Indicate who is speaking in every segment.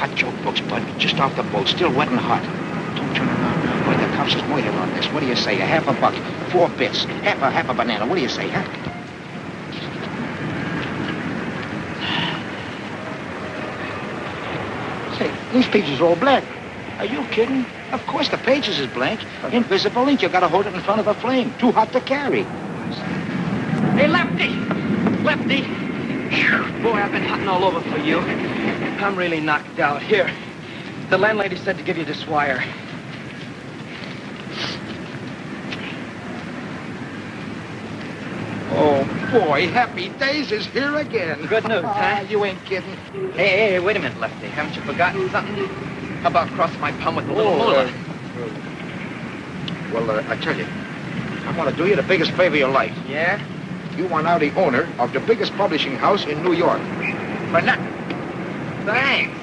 Speaker 1: Hot joke books, bud. Just off the boat, still wet and hot. Don't turn around now, boy. The cops is waiting on this. What do you say? A half a buck, 4 bits, half a banana. What do you say, huh? Say, these pages are all blank. Are you kidding? Of course the pages is blank. Invisible ink. You gotta hold it in front of a flame. Too hot to carry.
Speaker 2: Hey, Lefty! Lefty! Boy, I've been hunting all over for you. I'm really knocked out. Here, the landlady said to give you this wire.
Speaker 1: Oh, boy, Happy Days is here again.
Speaker 2: Good news, huh?
Speaker 1: You ain't kidding.
Speaker 2: Hey, wait a minute, Lefty. Haven't you forgotten something? How about crossing my palm with a little moolah?
Speaker 1: Well, I tell you, I want to do you the biggest favor of your life.
Speaker 2: Yeah?
Speaker 1: You are now the owner of the biggest publishing house in New York.
Speaker 2: For nothing. Thanks.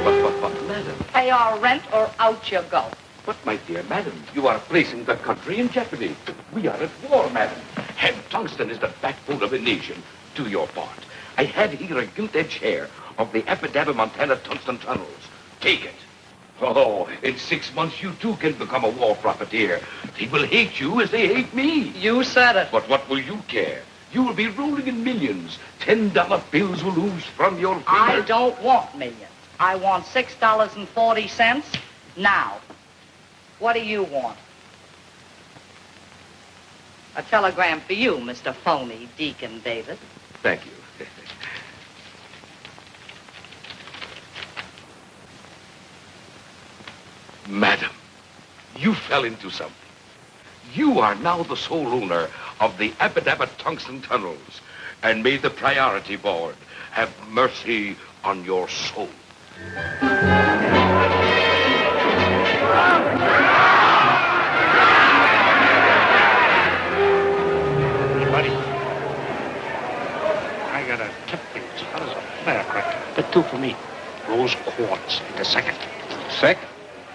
Speaker 3: But, madam.
Speaker 4: Pay our rent or out you go.
Speaker 3: But, my dear madam, you are placing the country in jeopardy. We are at war, madam. And tungsten is the backbone of a nation. Do your part. I had here a gilt-edged hair of the Epidabba Montana tungsten tunnels. Take it. Oh, in 6 months, you too can become a war profiteer. They will hate you as they hate me.
Speaker 2: You said it.
Speaker 3: But what will you care? You will be rolling in millions. $10 bills will ooze from your fingers.
Speaker 4: I don't want millions. I want $6.40 now. What do you want? A telegram for you, Mr. Phony Deacon David.
Speaker 3: Thank you. Madam, you fell into something. You are now the sole owner of the Epidabba Tungsten Tunnels, and may the priority board have mercy on your soul.
Speaker 1: Hey, buddy. I got a tip for you. How does a fare cracker? Get 2 for me. Rose quartz. The second.
Speaker 5: Sick?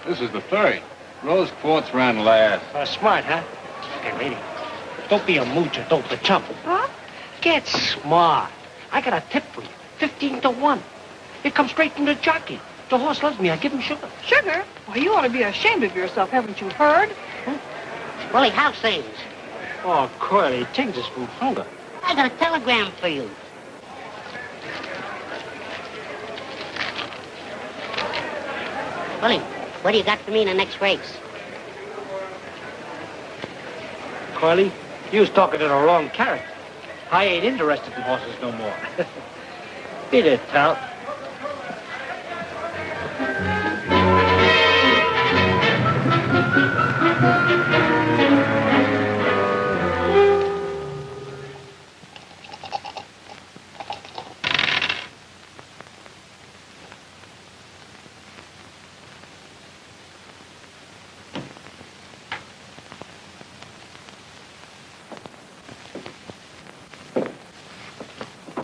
Speaker 5: This is the third. Rose quartz ran last.
Speaker 1: Smart, huh? Hey, lady. Don't be a moocher. Don't be a chump.
Speaker 4: Huh?
Speaker 1: Get smart. I got a tip for you. 15 to 1. It comes straight from the jockey. The horse loves me. I give him sugar.
Speaker 6: Sugar? Well, you ought to be ashamed of yourself. Haven't you heard?
Speaker 7: Willie, how's things?
Speaker 1: Oh, Curly, take this from hunger.
Speaker 7: I got a telegram for you. Willie, what do you got for me in the next race?
Speaker 1: Curly, you was talking to the wrong character. I ain't interested in horses no more. Beat it, pal.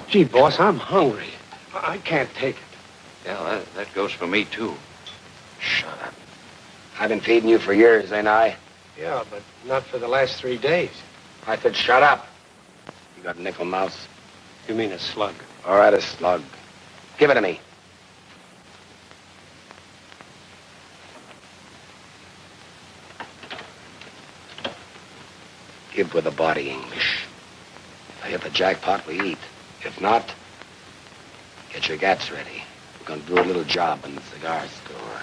Speaker 1: Gee, boss, I'm hungry. I can't take it.
Speaker 8: Yeah, that goes for me, too.
Speaker 1: Shut up.
Speaker 8: I've been feeding you for years, ain't I?
Speaker 1: Yeah, but not for the last 3 days.
Speaker 8: I said shut up. You got nickel mouse?
Speaker 1: You mean a slug?
Speaker 8: All right, a slug. Give it to me. Give with the body, English. If I hit the jackpot, we eat. If not, get your gats ready. We're gonna do a little job in the cigar store.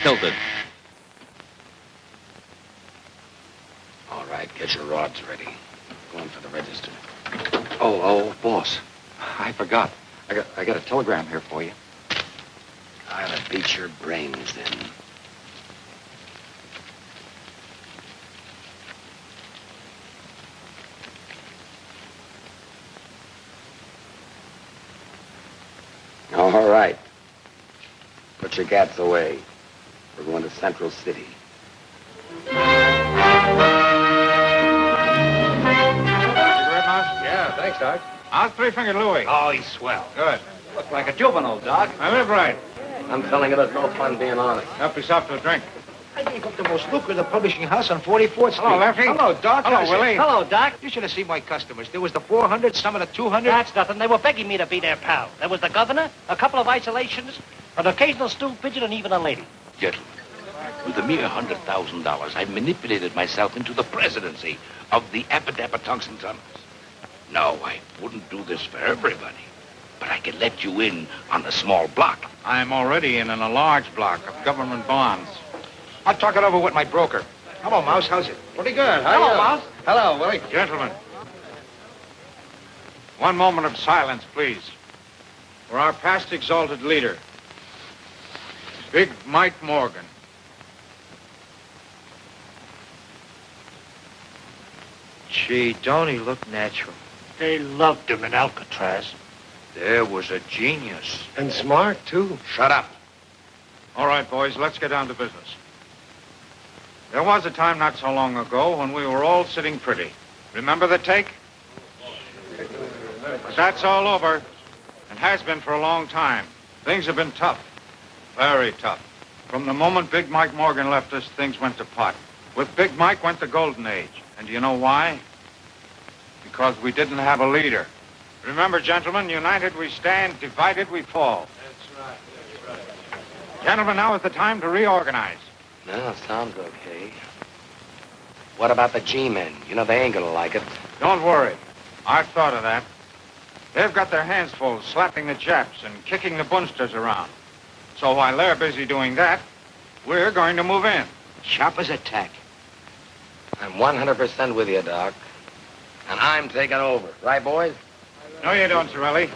Speaker 5: Tilted.
Speaker 8: All right, get your rods ready. Going for the register. Oh, boss. I forgot. I got a telegram here for you. I'll beat your brains in. All right. Put your gats away. We're going to Central City.
Speaker 5: Thanks, Doc. How's Three-Fingered Louie?
Speaker 2: Oh, he's swell.
Speaker 5: Good.
Speaker 2: Look like a juvenile, Doc.
Speaker 5: I live right.
Speaker 2: I'm telling you, there's no fun being honest.
Speaker 5: Help yourself to a drink.
Speaker 1: I gave up the most lucrative publishing house on 44th Street.
Speaker 5: Hello, Lefty.
Speaker 1: Hello, Doc.
Speaker 5: Hello,
Speaker 1: How's it?
Speaker 5: Willie.
Speaker 2: Hello, Doc.
Speaker 1: You should have seen my customers. There was the 400, some of the 200.
Speaker 9: That's nothing. They were begging me to be their pal. There was the governor, a couple of isolationists, an occasional stool pigeon, and even a lady.
Speaker 3: Gentlemen, with a mere $100,000, I've manipulated myself into the presidency of the Appadappa Tungsten Summers. No, I wouldn't do this for everybody, but I could let you in on a small block.
Speaker 5: I'm already in a large block of government bonds.
Speaker 1: I'll talk it over with my broker. Hello, Mouse. How's it?
Speaker 5: Pretty good.
Speaker 2: Hello, Mouse.
Speaker 5: Hello, Willie. Gentlemen, one moment of silence, please. For our past exalted leader, Big Mike Morgan.
Speaker 1: Gee, don't he look natural?
Speaker 9: They loved him in Alcatraz.
Speaker 1: There was a genius.
Speaker 8: And smart, too.
Speaker 3: Shut up.
Speaker 5: All right, boys, let's get down to business. There was a time not so long ago when we were all sitting pretty. Remember the take? But that's all over, and has been for a long time. Things have been tough, very tough. From the moment Big Mike Morgan left us, things went to pot. With Big Mike went the golden age. And do you know why? Because we didn't have a leader. Remember, gentlemen, united we stand, divided we fall.
Speaker 2: That's right.
Speaker 5: Gentlemen, now is the time to reorganize.
Speaker 2: No, sounds okay. What about the G-men? You know, they ain't gonna like it.
Speaker 5: Don't worry. I've thought of that. They've got their hands full slapping the Japs and kicking the Bunsters around. So while they're busy doing that, we're going to move in.
Speaker 1: Sharp as a tack.
Speaker 2: I'm 100% with you, Doc. And I'm taking over. Right, boys?
Speaker 5: No, you don't, Sorelli.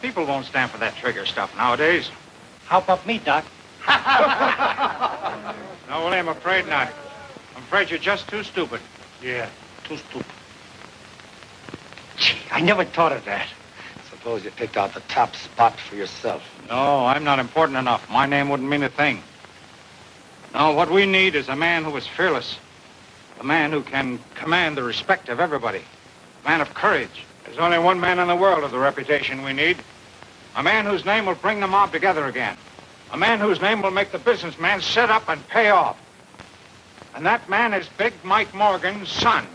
Speaker 5: People won't stand for that trigger stuff nowadays.
Speaker 9: How about me, Doc?
Speaker 5: No, Willie, I'm afraid not. I'm afraid you're just too stupid.
Speaker 9: Yeah, too stupid.
Speaker 1: Gee, I never thought of that.
Speaker 2: Suppose you picked out the top spot for yourself.
Speaker 5: No, I'm not important enough. My name wouldn't mean a thing. No, what we need is a man who is fearless. A man who can command the respect of everybody. A man of courage. There's only one man in the world of the reputation we need. A man whose name will bring the mob together again. A man whose name will make the businessman sit up and pay off. And that man is Big Mike Morgan's son.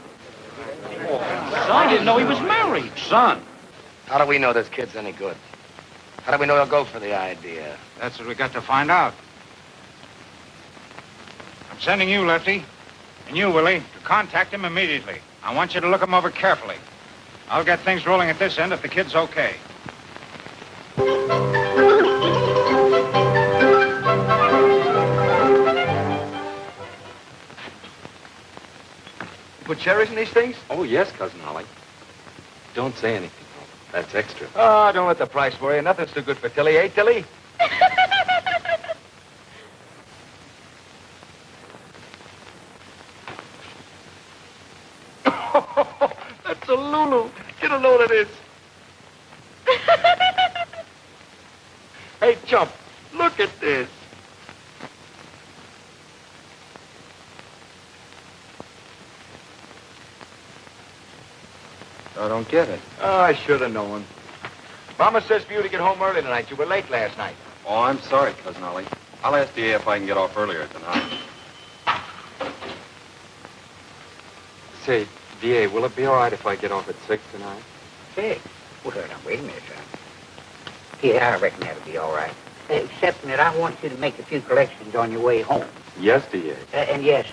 Speaker 9: I didn't know he was married.
Speaker 2: Son. How do we know this kid's any good? How do we know he'll go for the idea?
Speaker 5: That's what we got to find out. I'm sending you, Lefty, and you, Willie, to contact him immediately. I want you to look him over carefully. I'll get things rolling at this end if the kid's okay.
Speaker 2: Put cherries in these things?
Speaker 8: Oh, yes, Cousin Ollie. Don't say anything, though. That's extra.
Speaker 2: Oh, don't let the price worry you. Nothing's too good for Tilly, eh, Tilly? That's a Lulu. Get a load of this. Hey, Chump, look at this.
Speaker 8: I don't get it.
Speaker 2: Oh, I should have known. Mama says for you to get home early tonight. You were late last night.
Speaker 8: Oh, I'm sorry, Cousin Ollie. I'll ask DA if I can get off earlier tonight. Say, DA, will it be all right if I get off at 6 tonight?
Speaker 10: Hey, well, now, wait a minute, son. Yeah, I reckon that'll be all right. Except that I want you to make a few collections on your way home.
Speaker 8: Yes, DA.
Speaker 10: And yes,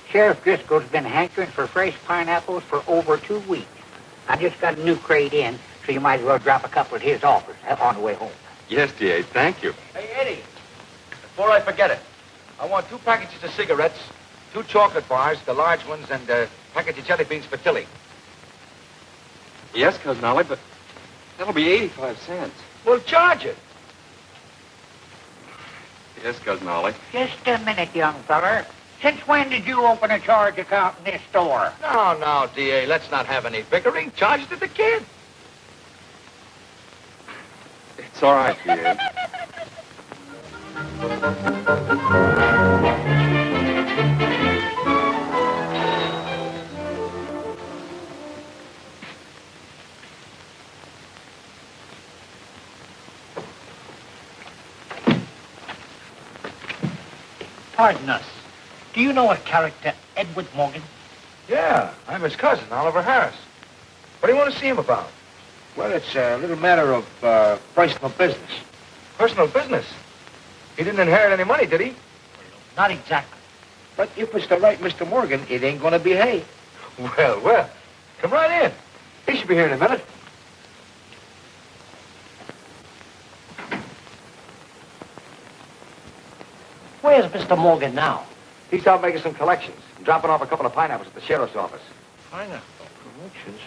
Speaker 10: Sheriff Driscoll's been hankering for fresh pineapples for over 2 weeks. I just got a new crate in, so you might as well drop a couple at his office on the way home.
Speaker 8: Yes, DA, thank you.
Speaker 2: Hey, Eddie, before I forget it, I want 2 packages of cigarettes, 2 chocolate bars, the large ones, and a package of jelly beans for Tilly.
Speaker 8: Yes, Cousin Ollie, but that'll be 85 cents.
Speaker 2: Well, charge it.
Speaker 8: Yes, Cousin Ollie.
Speaker 10: Just a minute, young feller. Since when did you open a charge account in this store?
Speaker 2: No, DA, let's not have any bickering. Charge it to the kid.
Speaker 8: It's all right, DA.
Speaker 9: Pardon us. Do you know a character, Edward Morgan?
Speaker 11: Yeah, I'm his cousin, Oliver Harris. What do you want to see him about?
Speaker 1: Well, it's a little matter of personal business.
Speaker 11: Personal business? He didn't inherit any money, did he?
Speaker 9: Not exactly.
Speaker 1: But if it's the right Mr. Morgan, it ain't gonna be hay.
Speaker 11: Well, come right in. He should be here in a minute.
Speaker 9: Where's Mr. Morgan now?
Speaker 11: He's out making some collections, dropping off a couple of pineapples at the sheriff's office.
Speaker 9: Pineapple collections?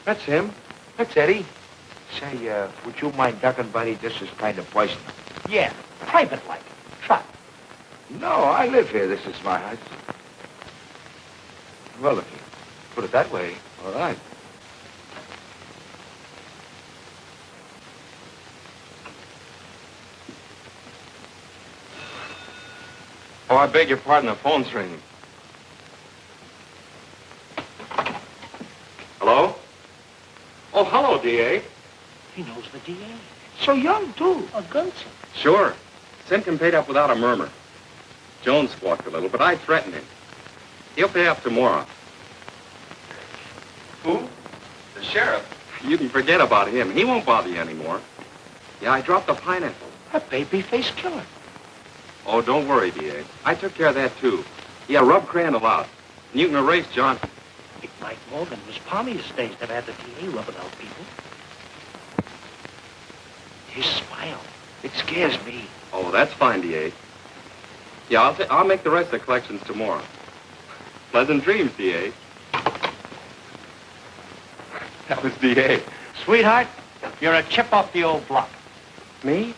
Speaker 11: That's him. That's Eddie.
Speaker 1: Say, would you mind ducking, buddy? This is kind of personal.
Speaker 9: Yeah, private-like. Try.
Speaker 1: No, I live here. This is my house.
Speaker 11: Well, if you put it that way, all right.
Speaker 12: Oh, I beg your pardon, the phone's ringing. Hello? Oh, hello, D.A.
Speaker 9: He knows the DA.
Speaker 1: So young, too.
Speaker 9: A gunslinger.
Speaker 12: Sure. Simpkin paid up without a murmur. Jones squawked a little, but I threatened him. He'll pay up tomorrow. Who? The sheriff. You can forget about him. He won't bother you anymore. Yeah, I dropped the pineapple.
Speaker 1: A babyface killer.
Speaker 12: Oh, don't worry, D.A. I took care of that, too. Yeah, rub Crandall out. And you can erase Johnson.
Speaker 9: It Mike Morgan was palmiest days that had the DA rubbing out people. His smile, it scares me.
Speaker 12: Oh, that's fine, D.A. Yeah, I'll make the rest of the collections tomorrow. Pleasant dreams, D.A. That was D.A.
Speaker 9: Sweetheart, you're a chip off the old block.
Speaker 12: Me?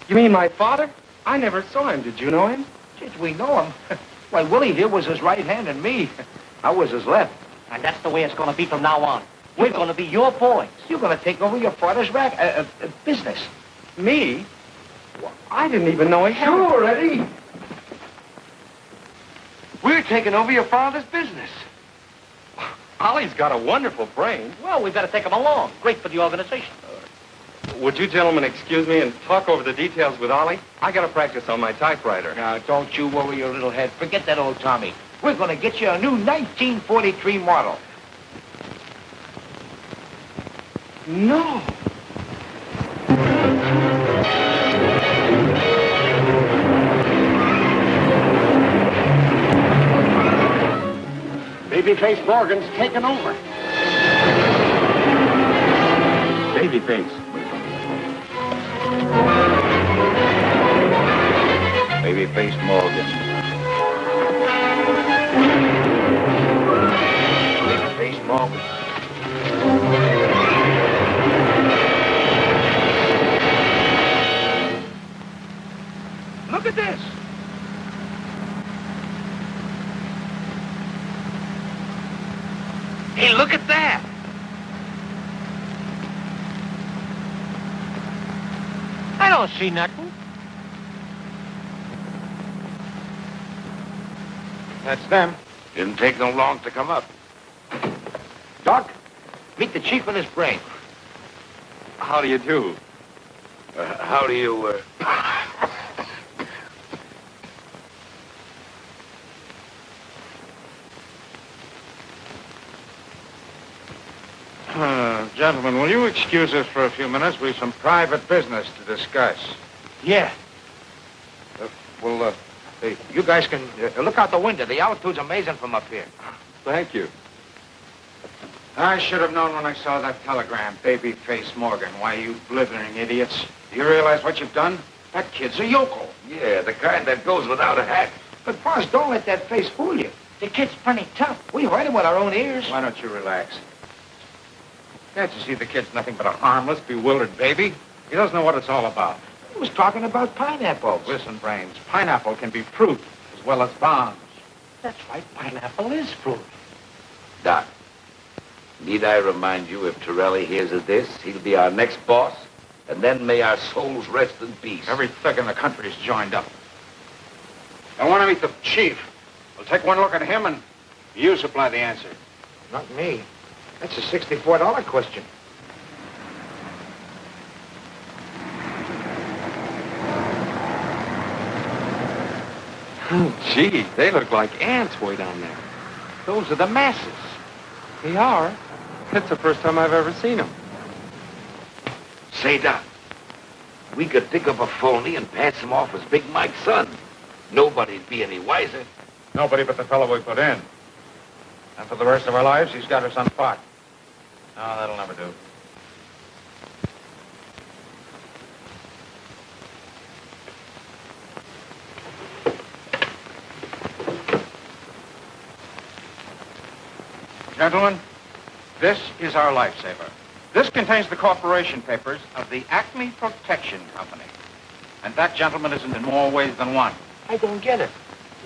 Speaker 12: You mean my father? I never saw him. Did you know him?
Speaker 1: Did we know him? Why, Willie here was his right hand and me. I was his left.
Speaker 9: And that's the way it's going to be from now on. We're going to be your boys.
Speaker 1: You're going to take over your father's business.
Speaker 12: Me? Well, I didn't even know he had...
Speaker 11: Sure, Eddie. We're taking over your father's business.
Speaker 12: Ollie's got a wonderful brain.
Speaker 9: Well, we better take him along. Great for the organization.
Speaker 12: Would you gentlemen excuse me and talk over the details with Ollie? I got to practice on my typewriter.
Speaker 1: Now, don't you worry your little head. Forget that old Tommy. We're going to get you a new 1943 model.
Speaker 12: No.
Speaker 9: Babyface Morgan's taken over.
Speaker 12: Babyface.
Speaker 1: Babyface Morgan. Babyface Morgan. Look at this. Hey, look at that.
Speaker 9: I don't see nothing.
Speaker 1: That's them. Didn't take them long to come up. Doc, meet the chief and his brain.
Speaker 12: How do you do?
Speaker 1: How do you,
Speaker 5: Gentlemen, will you excuse us for a few minutes? We've some private business to discuss.
Speaker 1: Yeah. Hey, you guys can look out the window. The altitude's amazing from up here.
Speaker 12: Thank you.
Speaker 5: I should have known when I saw that telegram, Babyface Morgan. Why, you blithering idiots. Do you realize what you've done? That kid's a yokel.
Speaker 1: Yeah, the kind that goes without a hat. But, boss, don't let that face fool you. The kid's plenty tough. We heard him with our own ears.
Speaker 5: Why don't you relax? Can't you see the kid's nothing but a harmless, bewildered baby? He doesn't know what it's all about.
Speaker 1: He was talking about pineapples.
Speaker 5: Listen, Brains, pineapple can be fruit as well as bombs.
Speaker 9: That's right, pineapple is fruit.
Speaker 1: Doc, need I remind you, if Torelli hears of this, he'll be our next boss, and then may our souls rest in peace.
Speaker 5: Every thug in the country's joined up. I want to meet the chief. We'll take one look at him, and you supply the answer.
Speaker 1: Not me. That's a $64 question.
Speaker 12: Gee, they look like ants way down there.
Speaker 5: Those are the masses.
Speaker 12: They are. It's the first time I've ever seen them.
Speaker 3: Say, Doc, we could dig up a phony and pass him off as Big Mike's son. Nobody'd be any wiser.
Speaker 5: Nobody but the fellow we put in. And for the rest of our lives, he's got us on spot. No, that'll never do. Gentlemen, this is our lifesaver. This contains the corporation papers of the Acme Protection Company. And that, gentleman, isn't in more ways than one.
Speaker 9: I don't get it.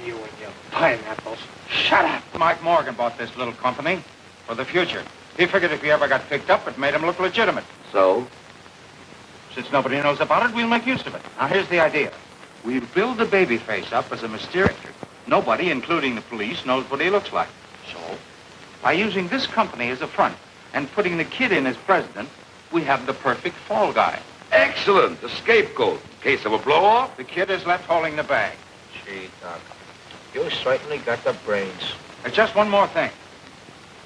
Speaker 9: You and your pineapples.
Speaker 5: Shut up! Mike Morgan bought this little company for the future. He figured if he ever got picked up, it made him look legitimate.
Speaker 3: So?
Speaker 5: Since nobody knows about it, we'll make use of it. Now, here's the idea. We'll build the Babyface up as a mysterious character. Nobody, including the police, knows what he looks like. So, by using this company as a front and putting the kid in as president, we have the perfect fall guy.
Speaker 3: Excellent. The scapegoat. In case of a blow-off.
Speaker 5: The kid is left holding the bag.
Speaker 11: Gee, Doc, you certainly got the brains.
Speaker 5: And just one more thing.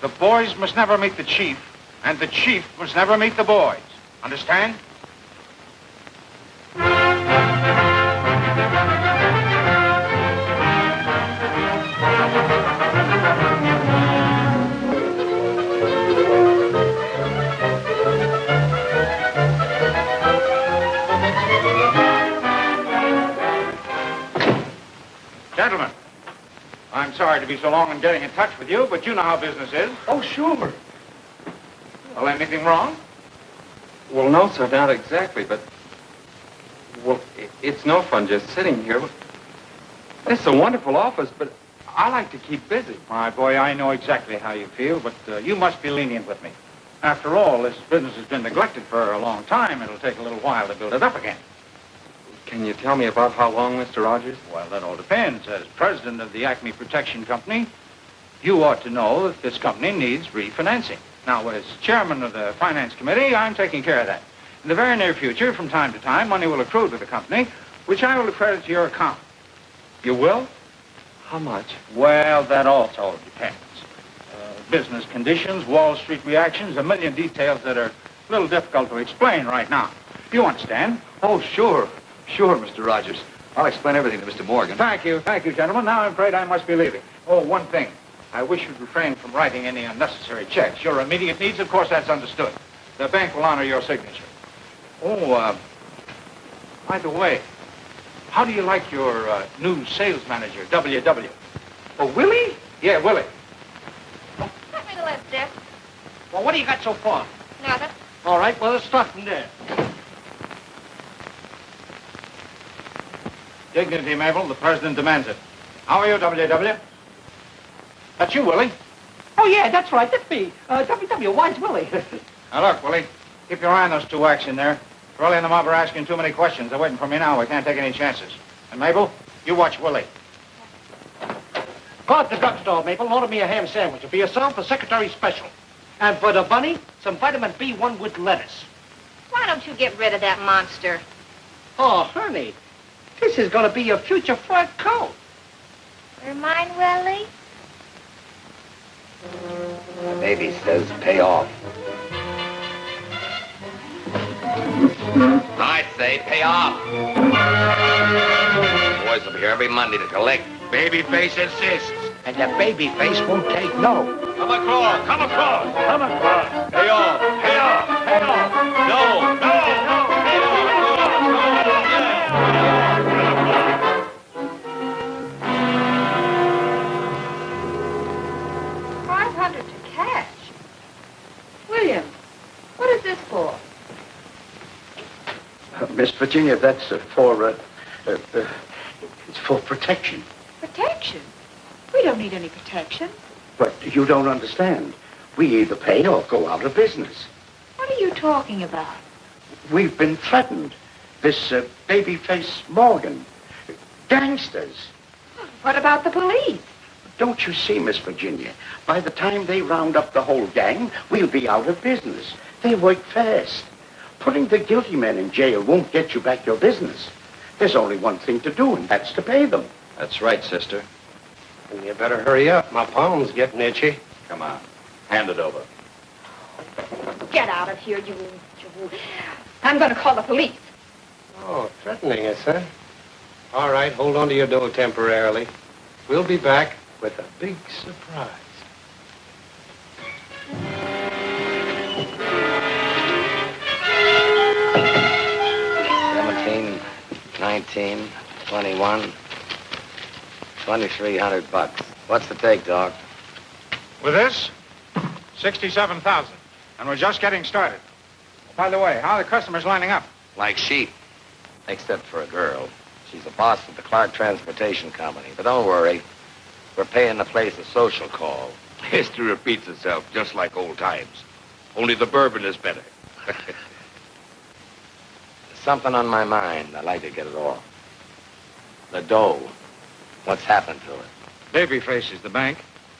Speaker 5: The boys must never meet the chief, and the chief must never meet the boys. Understand? Gentlemen, I'm sorry to be so long in getting in touch with you, but you know how business is.
Speaker 12: Oh, sure.
Speaker 5: Well, anything wrong?
Speaker 12: Well, no, sir, not exactly, but... Well, it's no fun just sitting here. It's a wonderful office, but I like to keep busy.
Speaker 5: My boy, I know exactly how you feel, but you must be lenient with me. After all, this business has been neglected for a long time. It'll take a little while to build it up again.
Speaker 12: Can you tell me about how long, Mr. Rogers?
Speaker 5: Well, that all depends. As president of the Acme Protection Company, you ought to know that this company needs refinancing. Now, as chairman of the finance committee, I'm taking care of that. In the very near future, from time to time, money will accrue to the company, which I will credit to your account.
Speaker 12: You will? How much?
Speaker 5: Well, that also depends. Business conditions, Wall Street reactions, a million details that are a little difficult to explain right now. You understand?
Speaker 8: Oh, sure. Sure, Mr. Rogers. I'll explain everything to Mr. Morgan.
Speaker 5: Thank you, gentlemen. Now I'm afraid I must be leaving. Oh, one thing. I wish you'd refrain from writing any unnecessary checks. Your immediate needs, of course, that's understood. The bank will honor your signature. Oh, by the way, how do you like your new sales manager, W.W.?
Speaker 9: Oh, Willie?
Speaker 5: Yeah, Willie.
Speaker 6: Let me the left, Jeff.
Speaker 9: Well, what do you got so far?
Speaker 6: Nothing.
Speaker 9: All right, well, let's start from there.
Speaker 5: Dignity, Mabel. The president demands it. How are you, W.W.? That's you, Willie.
Speaker 9: Oh, yeah, that's right. That's me. W.W., why's Willie?
Speaker 5: Now, look, Willie. Keep your eye on those two whacks in there. Curly and the mob are asking too many questions. They're waiting for me now. We can't take any chances. And, Mabel, you watch Willie.
Speaker 9: Go out to the drugstore, Maple, and order me a ham sandwich. For yourself, a secretary special. And for the bunny, some vitamin B1 with lettuce.
Speaker 6: Why don't you get rid of that monster?
Speaker 9: Oh, honey, this is going to be your future fur coat.
Speaker 6: You're mine, Willie?
Speaker 3: The baby says pay off. I say pay off. Boys will be here every Monday to collect. Babyface insists.
Speaker 1: And the Babyface won't take no.
Speaker 3: Come across, come across, come across. Pay off, pay off, pay off. No, no, no, pay off.
Speaker 6: $500 to cash. William, what is this for?
Speaker 1: Miss Virginia, that's it's for protection.
Speaker 6: Protection? We don't need any protection.
Speaker 1: But you don't understand. We either pay or go out of business.
Speaker 6: What are you talking about?
Speaker 1: We've been threatened. This Babyface Morgan. Gangsters.
Speaker 6: What about the police?
Speaker 1: Don't you see, Miss Virginia? By the time they round up the whole gang, we'll be out of business. They work fast. Putting the guilty men in jail won't get you back your business. There's only one thing to do, and that's to pay them.
Speaker 8: That's right, sister.
Speaker 13: And you better hurry up. My palm's getting itchy.
Speaker 3: Come on. Hand it over.
Speaker 6: Get out of here, you... I'm going to call the police.
Speaker 13: Oh, threatening us, huh? All right, hold on to your dough temporarily. We'll be back with a big surprise.
Speaker 8: 19, 21, 2,300 bucks. What's the take, dog?
Speaker 5: With this, 67,000. And we're just getting started. By the way, how are the customers lining up?
Speaker 8: Like sheep. Except for a girl. She's the boss of the Clark Transportation Company. But don't worry. We're paying the place a social call.
Speaker 3: History repeats itself just like old times. Only the bourbon is better.
Speaker 8: There's something on my mind. I'd like to get it off. The dough. What's happened to it?
Speaker 5: Babyface is the bank.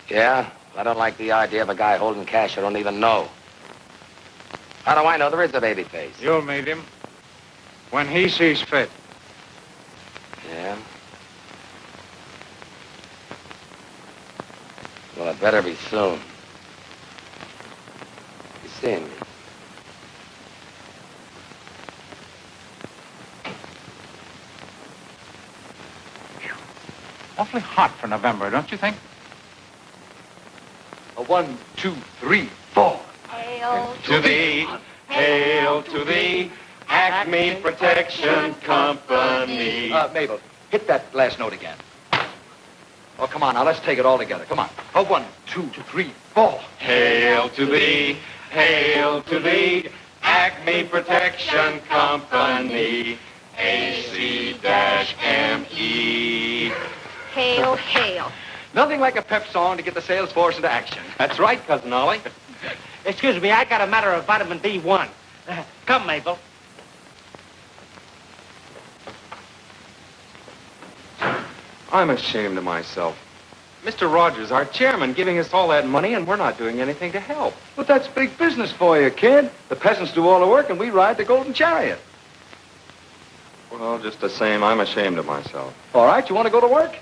Speaker 8: Yeah? I don't like the idea of a guy holding cash I don't even know. How do I know there is a Babyface?
Speaker 5: You'll meet him when he sees fit.
Speaker 8: Yeah? Well, it better be soon. You seeing me?
Speaker 5: Awfully hot for November, don't you think?
Speaker 3: A 1, 2, 3, 4.
Speaker 6: Hail
Speaker 13: To thee, hail to thee, Acme Protection Company.
Speaker 3: Mabel, hit that last note again. Oh, come on, now let's take it all together. Come on. A 1, 2, 3, 4.
Speaker 13: Hail to thee, Acme Protection Company, AC-ME.
Speaker 6: Hail, hail.
Speaker 3: Nothing like a pep song to get the sales force into action.
Speaker 9: That's right, Cousin Ollie. Excuse me, I got a matter of vitamin B1. Come, Mabel.
Speaker 12: I'm ashamed of myself. Mr. Rogers, our chairman, giving us all that money, and we're not doing anything to help.
Speaker 3: But that's big business for you, kid. The peasants do all the work, and we ride the golden chariot.
Speaker 12: Well, just the same, I'm ashamed of myself.
Speaker 3: All right, you want to go to work?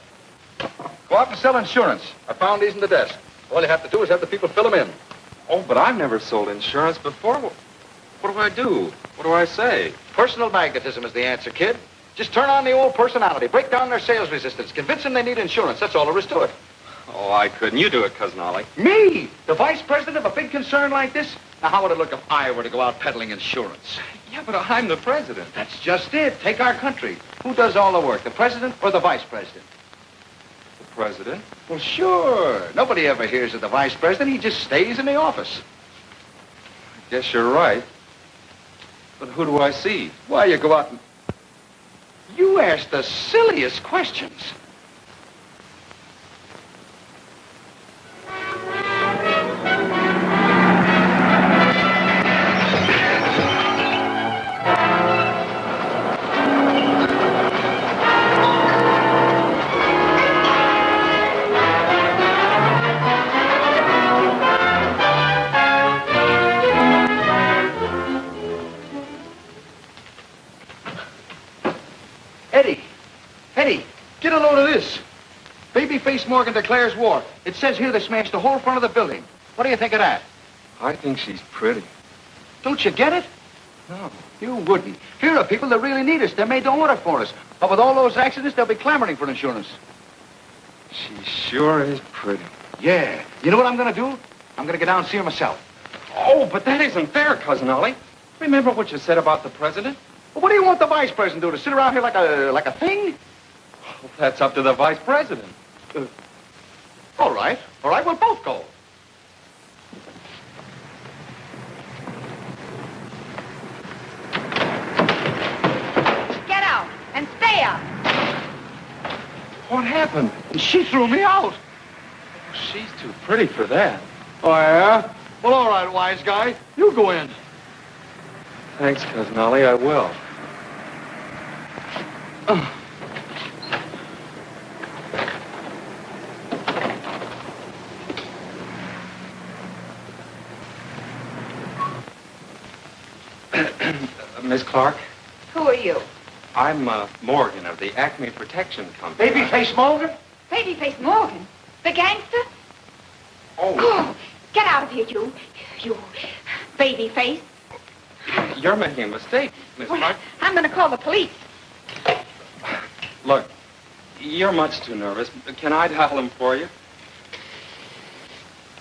Speaker 3: Go out and sell insurance. I found these in the desk. All you have to do is have the people fill them in.
Speaker 12: Oh, but I've never sold insurance before. What do I do? What do I say?
Speaker 3: Personal magnetism is the answer, kid. Just turn on the old personality. Break down their sales resistance. Convince them they need insurance. That's all there is to it.
Speaker 12: Oh, I couldn't. You do it, Cousin Ollie.
Speaker 3: Me? The vice president of a big concern like this? Now, how would it look if I were to go out peddling insurance?
Speaker 12: Yeah, but I'm the president.
Speaker 3: That's just it. Take our country. Who does all the work, the president or the vice president?
Speaker 12: The president?
Speaker 3: Well, sure. Nobody ever hears of the vice president. He just stays in the office.
Speaker 12: I guess you're right. But who do I see?
Speaker 3: Why, you go out and... You ask the silliest questions. Eddie, get a load of this. Babyface Morgan declares war. It says here they smashed the whole front of the building. What do you think of that?
Speaker 12: I think she's pretty.
Speaker 3: Don't you get it?
Speaker 12: No.
Speaker 3: You wouldn't. Here are people that really need us. They're made to order for us. But with all those accidents, they'll be clamoring for insurance.
Speaker 12: She sure is pretty.
Speaker 3: Yeah. You know what I'm going to do? I'm going to get down and see her myself.
Speaker 12: Oh, but that isn't fair, Cousin Ollie. Remember what you said about the president?
Speaker 3: Well, what do you want the vice president to do? To sit around here like a thing?
Speaker 12: Well, that's up to the vice president.
Speaker 3: All right. All right, we'll both go.
Speaker 6: Get out and stay out.
Speaker 12: What happened?
Speaker 3: She threw me out.
Speaker 12: She's too pretty for that.
Speaker 3: Oh, yeah? Well, all right, wise guy. You go in.
Speaker 12: Thanks, Cousin Ollie, I will. Miss Clark?
Speaker 6: Who are you?
Speaker 12: I'm Morgan of the Acme Protection Company.
Speaker 1: Babyface Morgan?
Speaker 6: Babyface Morgan? The gangster?
Speaker 12: Oh.
Speaker 6: Get out of here, you babyface.
Speaker 12: You're making a mistake, Miss Clark.
Speaker 6: I'm going to call the police.
Speaker 12: Look, you're much too nervous. Can I dial them for you?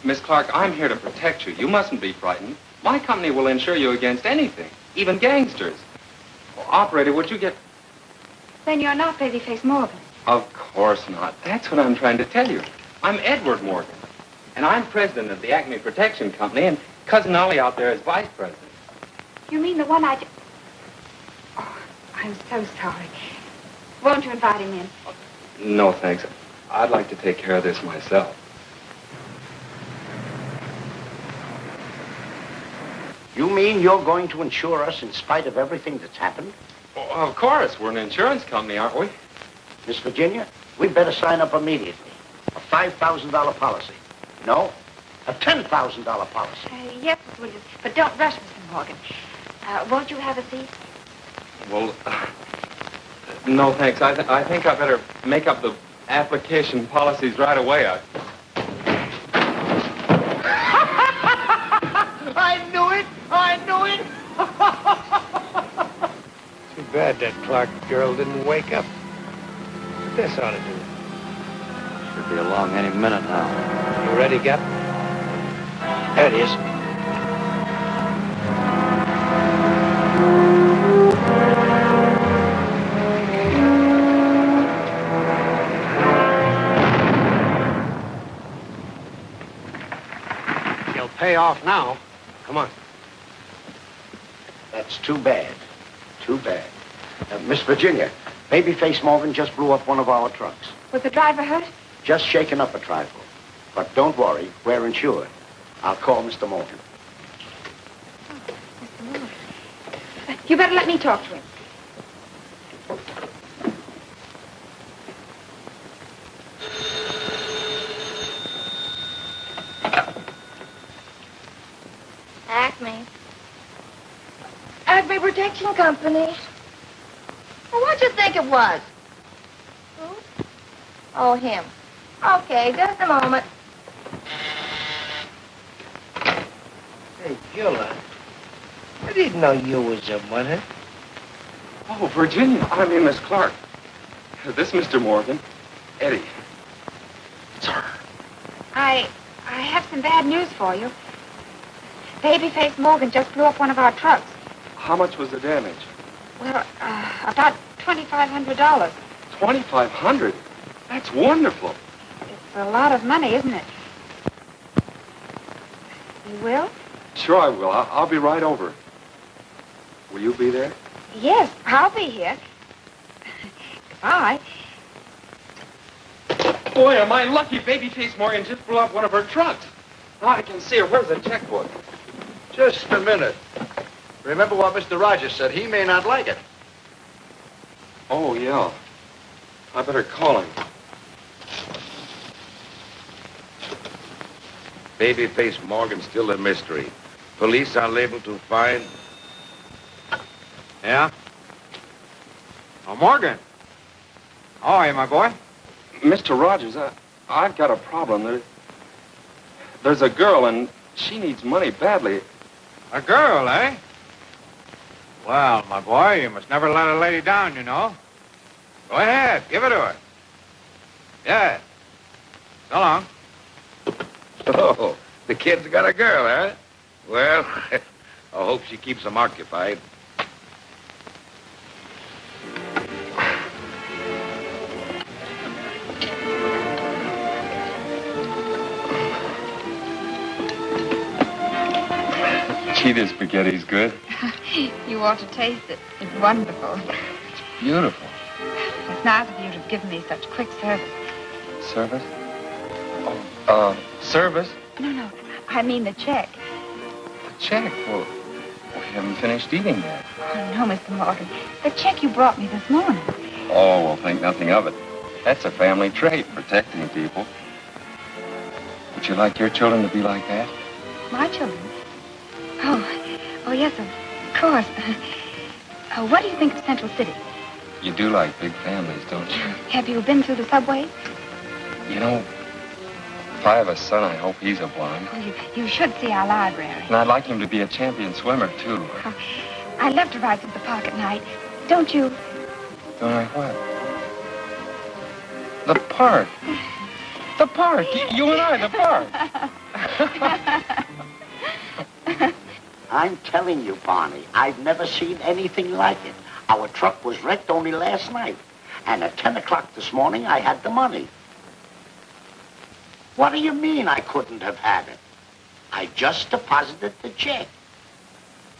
Speaker 12: Miss Clark, I'm here to protect you. You mustn't be frightened. My company will insure you against anything, even gangsters. Operator, would you get...
Speaker 6: Then you're not Babyface Morgan.
Speaker 12: Of course not. That's what I'm trying to tell you. I'm Edward Morgan, and I'm president of the Acme Protection Company, and Cousin Ollie out there is vice president.
Speaker 6: You mean the one I... Oh, I'm so sorry. Won't you invite him in?
Speaker 12: No, thanks. I'd like to take care of this myself.
Speaker 1: You mean you're going to insure us in spite of everything that's happened?
Speaker 12: Well, of course. We're an insurance company, aren't we?
Speaker 1: Miss Virginia, we'd better sign up immediately. A $5,000 policy. No, a $10,000 policy.
Speaker 6: Yes, Miss Williams, but don't rush, Mr. Morgan. Won't you have a seat?
Speaker 12: Well, no, thanks. I think I better make up the application policies right away.
Speaker 1: I knew it! I knew it!
Speaker 13: Too bad that Clark girl didn't wake up. What this ought to do?
Speaker 8: Should be along any minute now.
Speaker 13: You ready, Gap?
Speaker 1: There it is.
Speaker 13: He'll pay off now. Come on.
Speaker 1: That's too bad. Too bad. Miss Virginia, Babyface Morgan just blew up one of our trucks.
Speaker 6: Was the driver hurt?
Speaker 1: Just shaken up a trifle. But don't worry, we're insured. I'll call Mr. Morgan.
Speaker 6: Mr. Morgan. You better let me talk to him.
Speaker 14: Acme Protection Company. Well, what'd you think it was? Who? Oh, him. Okay, just a moment.
Speaker 13: Hey, Gilla, I didn't know you was a money.
Speaker 12: Oh, Virginia. I mean, Miss Clark. This Mr. Morgan. Eddie. Sir.
Speaker 6: I have some bad news for you. Babyface Morgan just blew up one of our trucks.
Speaker 12: How much was the damage?
Speaker 6: Well, about $2,500.
Speaker 12: $2,500? That's wonderful.
Speaker 6: It's a lot of money, isn't it? You will?
Speaker 12: Sure I will. I'll be right over. Will you be there?
Speaker 6: Yes, I'll be here. Goodbye.
Speaker 12: Boy, am I lucky. Babyface Morgan just blew up one of her trucks. Now I can see her. Where's the checkbook?
Speaker 11: Just a minute. Remember what Mr. Rogers said. He may not like it.
Speaker 12: Oh, yeah. I better call him.
Speaker 15: Babyface Morgan's still a mystery. Police are able to find...
Speaker 5: Yeah? Oh, Morgan. How are you, my boy?
Speaker 12: Mr. Rogers, I've got a problem. There's a girl, and she needs money badly.
Speaker 5: A girl, eh? Well, my boy, you must never let a lady down, you know. Go ahead, give it to her. Yeah. So long.
Speaker 15: Oh, the kid's got a girl, huh? Well, I hope she keeps him occupied.
Speaker 12: Gee, this spaghetti's good.
Speaker 6: You ought to taste it. It's wonderful.
Speaker 12: It's beautiful.
Speaker 6: It's nice of you to have given me such quick service.
Speaker 12: Service? Service?
Speaker 6: No. I mean the check.
Speaker 12: The check? Well, we haven't finished eating yet.
Speaker 6: Oh, no, Mr. Morgan. The check you brought me this morning.
Speaker 12: Oh, well, think nothing of it. That's a family trait, protecting people. Would you like your children to be like that?
Speaker 6: My children? Oh, yes, of course. What do you think of Central City?
Speaker 12: You do like big families, don't you?
Speaker 6: Have you been through the subway?
Speaker 12: You know, if I have a son, I hope he's a blonde.
Speaker 6: Well, you should see our library.
Speaker 12: And I'd like him to be a champion swimmer, too.
Speaker 6: I love to ride through the park at night. Don't you?
Speaker 12: Don't I what? The park. The park. You and I, the park.
Speaker 16: I'm telling you, Barney, I've never seen anything like it. Our truck was wrecked only last night. And at 10 o'clock this morning, I had the money. What do you mean I couldn't have had it? I just deposited the check.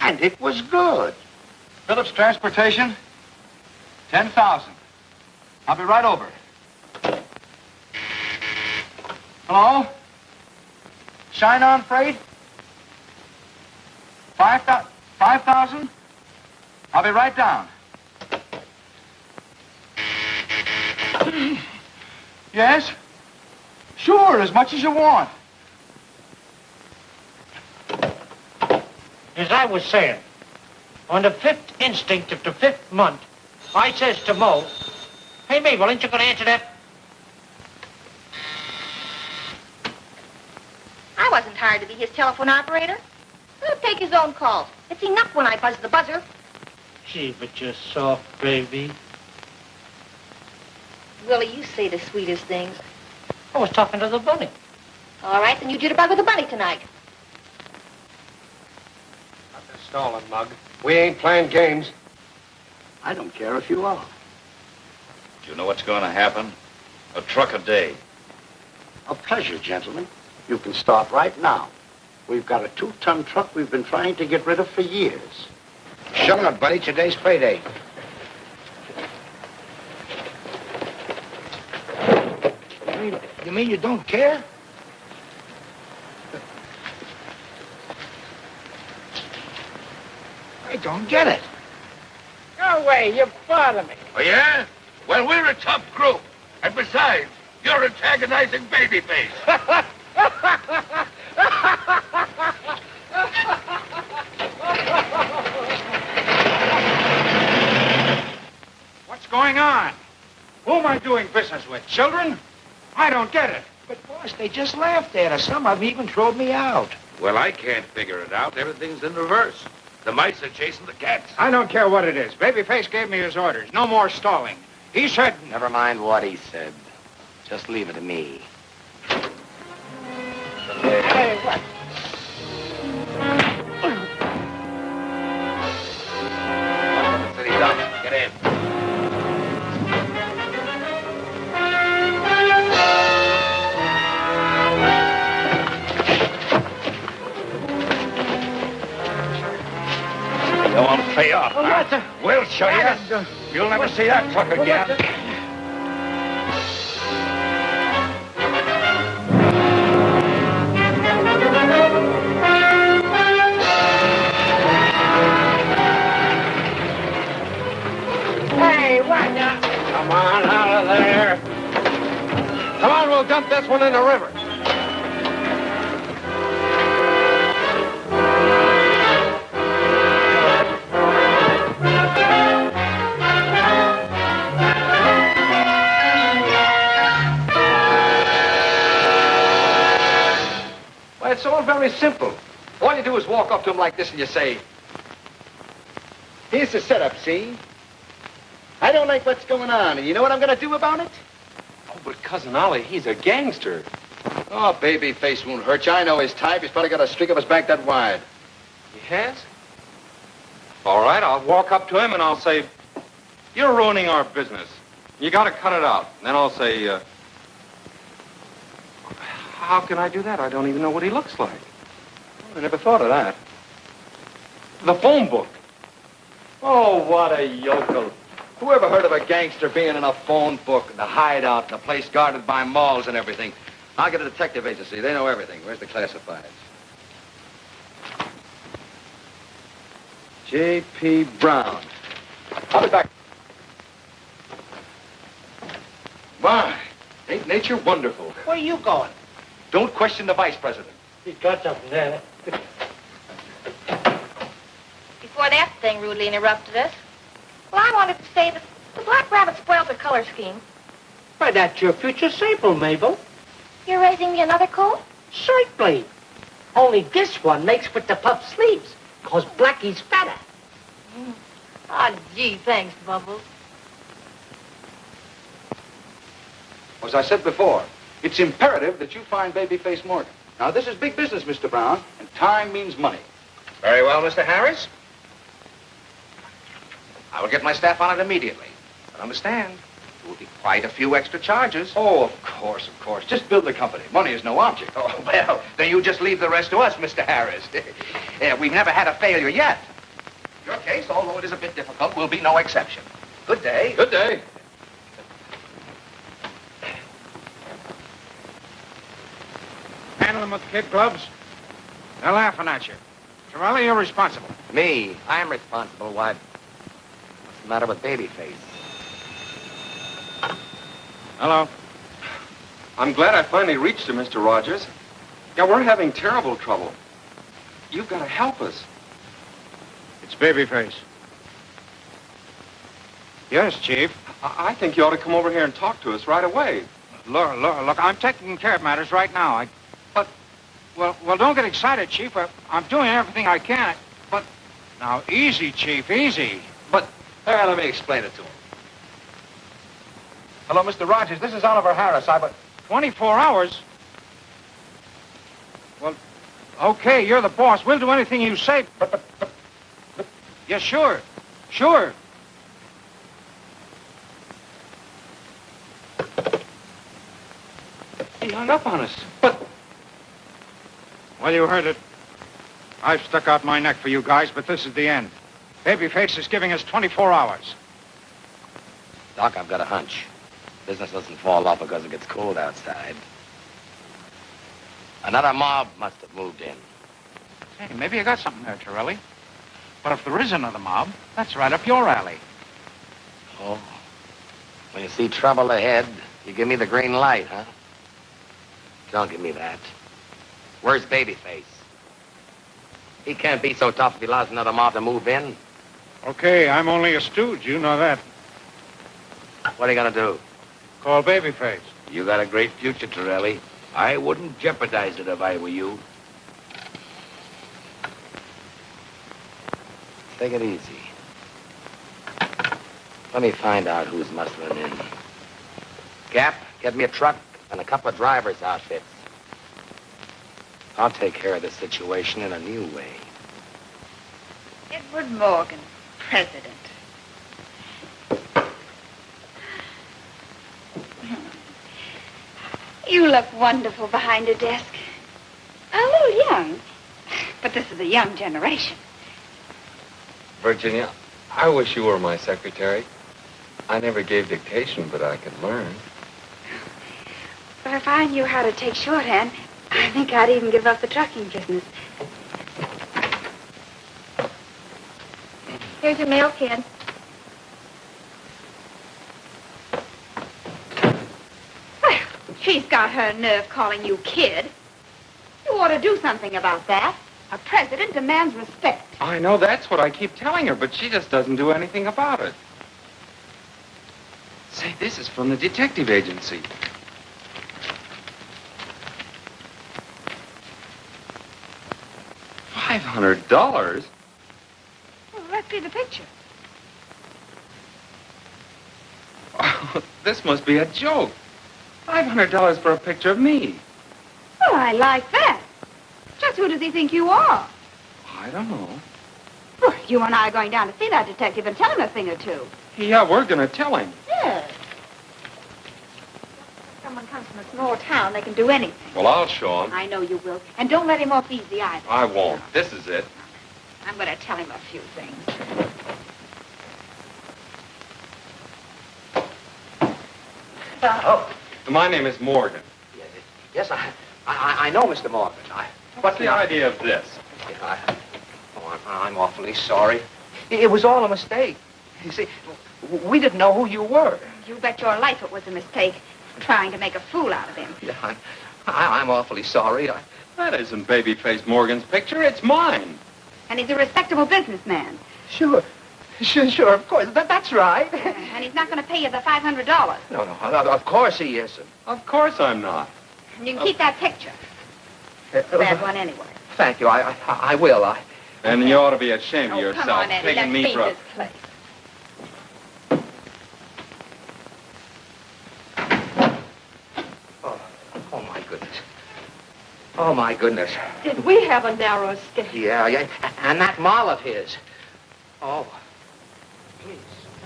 Speaker 16: And it was good.
Speaker 11: Phillips Transportation, 10,000. I'll be right over. Hello? Shine On Freight? 5,000? I'll be right down. Yes? Sure, as much as you want.
Speaker 9: As I was saying, on the 5th instinct of the 5th month, I says to Mo, hey, Mabel, ain't you going to answer that?
Speaker 14: I wasn't hired to be his telephone operator. He'll take his own calls. It's enough when I buzz the buzzer.
Speaker 9: Gee, but you're soft, baby.
Speaker 14: Willie, you say the sweetest things.
Speaker 9: I was talking to the bunny.
Speaker 14: All right, then you jitterbug with the bunny tonight.
Speaker 13: Not the stolen mug. We ain't playing games.
Speaker 16: I don't care if you are.
Speaker 15: Do you know what's going to happen? A truck a day.
Speaker 16: A pleasure, gentlemen. You can start right now. We've got a 2-ton truck we've been trying to get rid of for years.
Speaker 1: Shut up, buddy. Today's payday. You mean you don't care? I don't get it.
Speaker 13: No way, you bother me.
Speaker 15: Oh, yeah? Well, we're a tough group. And besides, you're antagonizing Babyface.
Speaker 5: What's going on? Who am I doing business with? Children? I don't get it.
Speaker 1: But, boss, they just laughed at us. Some of them even throwed me out.
Speaker 15: Well, I can't figure it out. Everything's in reverse. The mice are chasing the cats.
Speaker 5: I don't care what it is. Babyface gave me his orders. No more stalling. He said...
Speaker 8: Never mind what he said. Just leave it to me.
Speaker 13: Hey, what?
Speaker 15: City dump. Get in.
Speaker 1: You won't pay off,
Speaker 13: Oh,
Speaker 1: huh?
Speaker 13: what the-
Speaker 1: We'll show you. You'll never see that truck again.
Speaker 13: Hey, what now? Come on out of there. Come on, we'll dump this one in the river.
Speaker 11: Well, it's all very simple. All you do is walk up to him like this and you say, here's the setup, see? I don't like what's going on, and you know what I'm going to do about it?
Speaker 12: Oh, but Cousin Ollie, he's a gangster.
Speaker 11: Oh, Babyface won't hurt you. I know his type. He's probably got a streak up his back that wide.
Speaker 12: He has? All right, I'll walk up to him and I'll say, you're ruining our business. You got to cut it out. And then I'll say, how can I do that? I don't even know what he looks like.
Speaker 11: I never thought of that.
Speaker 12: The phone book.
Speaker 11: Oh, what a yokel. Who ever heard of a gangster being in a phone book, the hideout, the place guarded by malls and everything? I'll get a detective agency. They know everything. Where's the classifieds? J.P. Brown. I'll be back. My, ain't nature wonderful?
Speaker 9: Where are you going?
Speaker 11: Don't question the vice president.
Speaker 9: He's got something there.
Speaker 14: Before that thing rudely interrupted us. Well, I wanted to say that The black rabbit spoiled the color scheme.
Speaker 9: Why, that's your future sable, Mabel.
Speaker 14: You're raising me another colt?
Speaker 9: Certainly. Only this one makes with the puff sleeves, 'cause Blackie's fatter.
Speaker 14: Ah, gee, thanks, Bubbles.
Speaker 8: As I said before, it's imperative that you find Babyface Morgan. Now, this is big business, Mr. Brown, and time means money.
Speaker 1: Very well, Mr. Harris. I will get my staff on it immediately. But understand, there will be quite a few extra charges.
Speaker 8: Oh, of course, of course. Just build the company. Money is no object.
Speaker 1: Oh, well, then you just leave the rest to us, Mr. Harris. We've never had a failure yet. Your case, although it is a bit difficult, will be no exception. Good day.
Speaker 8: Good day.
Speaker 5: Handle them with kid gloves. They're laughing at you. Torelli, you're responsible.
Speaker 17: Me? I'm responsible. Why? What's the matter with Babyface?
Speaker 5: Hello.
Speaker 12: I'm glad I finally reached you, Mr. Rogers. Yeah, we're having terrible trouble. You've got to help us.
Speaker 5: It's Babyface. Yes, Chief.
Speaker 12: I think you ought to come over here and talk to us right away.
Speaker 5: Look, I'm taking care of matters right now. Well, don't get excited, Chief. I'm doing everything I can. But, now, easy, Chief, easy.
Speaker 8: But, let me explain it to him.
Speaker 1: Hello, Mr. Rogers. This is Oliver Harris.
Speaker 5: 24 hours? Well, okay, you're the boss. We'll do anything you say. But. Yeah, sure. Sure.
Speaker 12: He hung up on us. But...
Speaker 5: Well, you heard it. I've stuck out my neck for you guys, but this is the end. Babyface is giving us 24 hours.
Speaker 17: Doc, I've got a hunch. Business doesn't fall off because it gets cold outside. Another mob must have moved in.
Speaker 5: Hey, maybe you got something there, Torelli. But if there is another mob, that's right up your alley.
Speaker 17: Oh. When you see trouble ahead, you give me the green light, huh? Don't give me that. Where's Babyface? He can't be so tough if he allows another mob to move in.
Speaker 5: Okay, I'm only a stooge. You know that.
Speaker 17: What are you gonna do?
Speaker 5: Call Babyface.
Speaker 15: You got a great future, Torelli. I wouldn't jeopardize it if I were you.
Speaker 17: Take it easy. Let me find out who's muscling in. Gap, get me a truck and a couple of driver's outfits. I'll take care of the situation in a new way.
Speaker 6: Edward Morgan, president. You look wonderful behind a desk. A little young, but this is a young generation.
Speaker 12: Virginia, I wish you were my secretary. I never gave dictation, but I could learn.
Speaker 6: But if I knew how to take shorthand, I think I'd even give up the trucking business. Here's your mail, kid. Well, she's got her nerve calling you kid. You ought to do something about that. A president demands respect.
Speaker 12: I know that's what I keep telling her, but she just doesn't do anything about it. Say, this is from the detective agency. $500?
Speaker 6: Well, let's see the picture.
Speaker 12: Oh, this must be a joke. $500 for a picture of me.
Speaker 6: Well, I like that. Just who does he think you are?
Speaker 12: I don't know.
Speaker 6: Well, you and I are going down to see that detective and tell him a thing or two.
Speaker 12: Yeah, we're going to tell him.
Speaker 6: Yes. If someone comes from a small town, they can do anything.
Speaker 12: Well, I'll show him.
Speaker 6: I know you will. And don't let him off easy either.
Speaker 12: I won't. This is it.
Speaker 6: I'm going to tell him a few things.
Speaker 1: Oh.
Speaker 12: My name is Morgan.
Speaker 1: Yes, I know, Mr. Morgan.
Speaker 12: What's the idea of this?
Speaker 1: I'm awfully sorry. It was all a mistake. You see, we didn't know who you were.
Speaker 6: You bet your life it was a mistake, trying to make a fool out of him.
Speaker 1: Yeah, I'm awfully sorry.
Speaker 12: That isn't Babyface Morgan's picture. It's mine.
Speaker 6: And he's a respectable businessman.
Speaker 1: Sure. Sure, of course. That's right.
Speaker 6: And he's not going to pay you the $500.
Speaker 1: No, of course he isn't.
Speaker 12: Of course I'm not.
Speaker 6: You can keep that picture. Bad one anyway.
Speaker 1: Thank you. I will.
Speaker 12: And you ought to be ashamed of
Speaker 6: Oh,
Speaker 12: yourself,
Speaker 6: come on, Eddie.
Speaker 12: taking
Speaker 6: Let's
Speaker 12: me
Speaker 6: paint
Speaker 12: for a...
Speaker 6: this place.
Speaker 1: Oh, my goodness. Oh, my goodness.
Speaker 14: Did we have a narrow escape?
Speaker 1: Yeah. And that mall of his. Oh.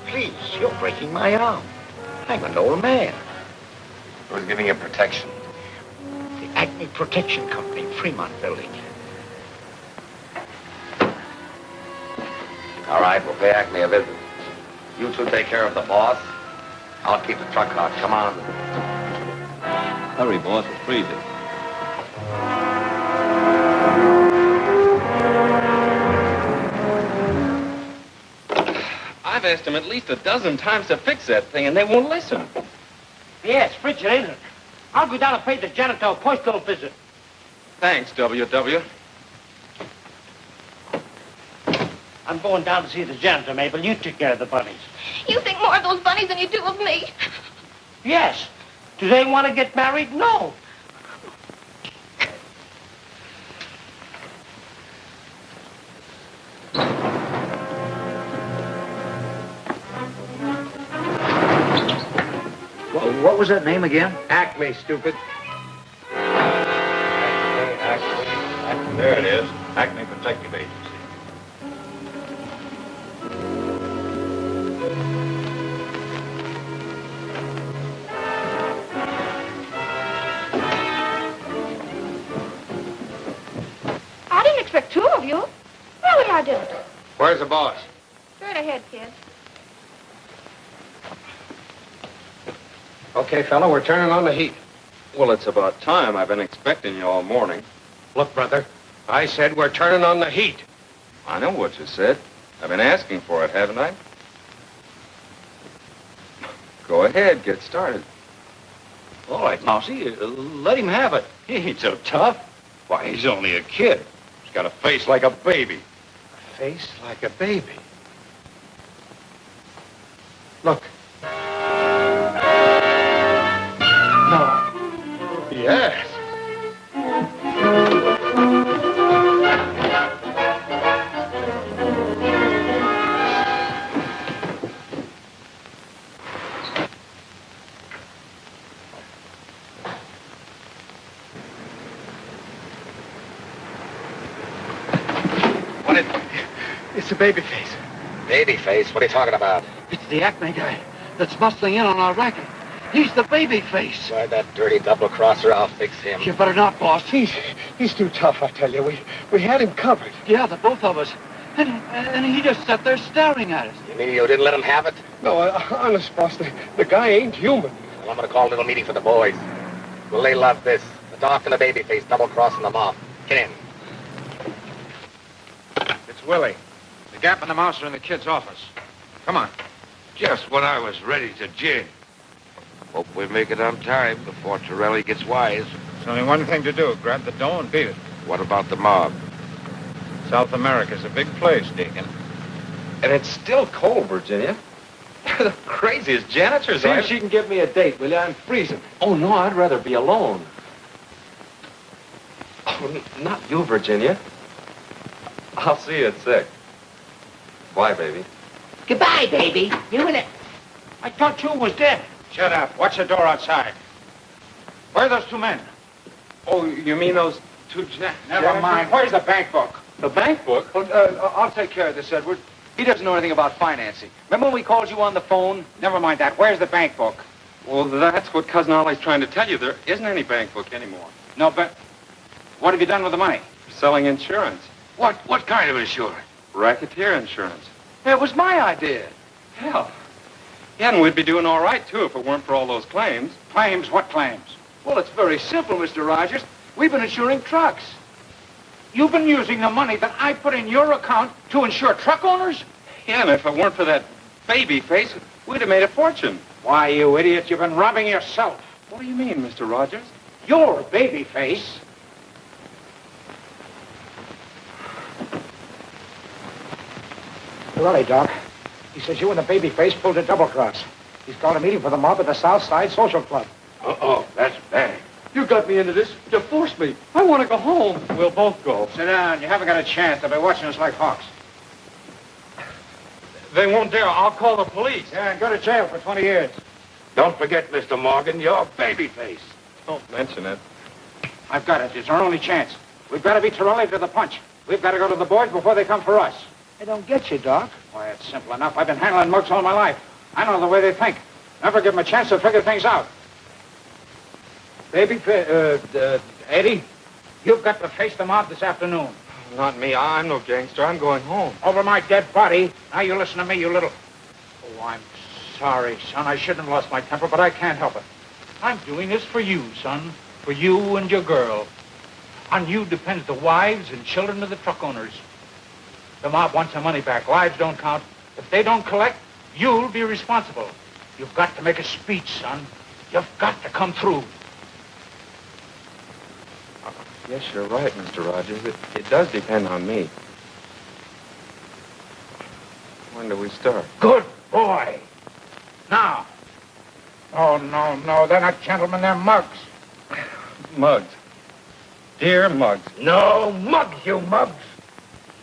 Speaker 16: Please, you're breaking my arm. I'm an old man.
Speaker 8: Who's giving you protection?
Speaker 16: The Acme Protection Company, Fremont Building.
Speaker 8: All right, we'll pay Acme a visit. You two take care of the boss. I'll keep the truck hot. Come on.
Speaker 11: Hurry, boss. It's freezing. I've asked them at least a dozen times to fix that thing, and they won't listen.
Speaker 9: Yeah, it's frigid, ain't it? I'll go down and pay the janitor a postal visit.
Speaker 12: Thanks, W.W.
Speaker 9: I'm going down to see the janitor, Mabel. You take care of the bunnies.
Speaker 14: You think more of those bunnies than you do of me.
Speaker 9: Yes. Do they want to get married? No.
Speaker 1: What was that name again?
Speaker 13: Acme, stupid.
Speaker 5: Acme. There it is. Acme Protective Agency.
Speaker 6: I didn't expect two of you. Really, I didn't.
Speaker 13: Where's the boss?
Speaker 6: Straight ahead, kid.
Speaker 13: Okay, fella, we're turning on the heat.
Speaker 12: Well, it's about time. I've been expecting you all morning.
Speaker 13: Look, brother, I said we're turning on the heat.
Speaker 12: I know what you said. I've been asking for it, haven't I? Go ahead, get started.
Speaker 15: All right, Mousy, let him have it. He ain't so tough. Why, he's only a kid. He's got a face like a baby.
Speaker 13: A face like a baby. Look. No. Yes.
Speaker 2: It's the Babyface.
Speaker 8: Babyface? What are you talking about?
Speaker 2: It's the Acme guy that's muscling in on our racket. He's the Babyface.
Speaker 8: Why, that dirty double-crosser, I'll fix him.
Speaker 2: You better not, boss.
Speaker 13: He's too tough, I tell you. We had him covered.
Speaker 2: Yeah, the both of us. And he just sat there staring at us.
Speaker 8: You mean you didn't let him have it?
Speaker 13: No, honest, boss, the guy ain't human.
Speaker 8: Well, I'm going to call a little meeting for the boys. Will they love this? The doc and the Babyface double-crossing them off. Get in.
Speaker 5: It's Willie. The Gap and the Mouse are in the kid's office. Come on.
Speaker 15: Just when I was ready to jig. Hope we make it on time before Torelli gets wise.
Speaker 5: There's only one thing to do. Grab the dough and beat it.
Speaker 15: What about the mob?
Speaker 5: South America's a big place, Deacon.
Speaker 12: And it's still cold, Virginia. The craziest janitors.
Speaker 11: See if she can give me a date, will you? I'm freezing. Oh, no, I'd rather be alone.
Speaker 12: Oh, not you, Virginia. I'll see you at 6. Bye, baby.
Speaker 9: Goodbye, baby. You and it. I thought you was dead.
Speaker 5: Shut up. Watch the door outside. Where are those two men?
Speaker 12: Oh, you mean those two
Speaker 5: Never mind. Where's the bank book?
Speaker 12: The bank book?
Speaker 2: I'll take care of this, Edward. He doesn't know anything about financing. Remember when we called you on the phone?
Speaker 5: Never mind that. Where's the bank book?
Speaker 12: Well, that's what Cousin Ollie's trying to tell you. There isn't any bank book anymore.
Speaker 5: No, but what have you done with the money?
Speaker 12: Selling insurance.
Speaker 15: What kind of insurance?
Speaker 12: Racketeer insurance.
Speaker 2: It was my idea.
Speaker 12: Hell. Yeah, and we'd be doing all right, too, if it weren't for all those claims.
Speaker 5: Claims? What claims?
Speaker 2: Well, it's very simple, Mr. Rogers. We've been insuring trucks.
Speaker 5: You've been using the money that I put in your account to insure truck owners?
Speaker 12: Yeah, and if it weren't for that Babyface, we'd have made a fortune.
Speaker 5: Why, you idiot, you've been robbing yourself.
Speaker 12: What do you mean, Mr. Rogers?
Speaker 5: You're Babyface.
Speaker 10: Willie, Doc,
Speaker 5: He says you and the Babyface pulled a double cross. He's called a meeting for the mob at the South Side Social Club.
Speaker 12: Uh-oh, that's bad. You got me into this. You forced me. I want to go home. We'll both go.
Speaker 5: Sit down. You haven't got a chance. They'll be watching us like hawks.
Speaker 12: They won't dare. I'll call the police.
Speaker 5: Yeah, and go to jail for 20 years.
Speaker 3: Don't forget, Mr. Morgan, you're Babyface.
Speaker 12: Don't mention it.
Speaker 5: I've got it. It's our only chance. We've got to beat Torelli to the punch. We've got to go to the boys before they come for us. I don't get you, Doc. Why, it's simple enough. I've been handling mugs all my life. I know the way they think. Never give them a chance to figure things out. Eddie, you've got to face the mob this afternoon.
Speaker 12: Not me. I'm no gangster. I'm going home.
Speaker 5: Over my dead body. Now you listen to me, you little... Oh, I'm sorry, son. I shouldn't have lost my temper, but I can't help it. I'm doing this for you, son. For you and your girl. On you depends the wives and children of the truck owners. The mob wants their money back. Lives don't count. If they don't collect, you'll be responsible. You've got to make a speech, son. You've got to come through.
Speaker 12: Yes, you're right, Mr. Rogers. It does depend on me. When do we start?
Speaker 5: Good boy. Now. Oh, no. They're not gentlemen. They're mugs.
Speaker 12: Mugs. Dear mugs.
Speaker 5: No, mugs, you mugs.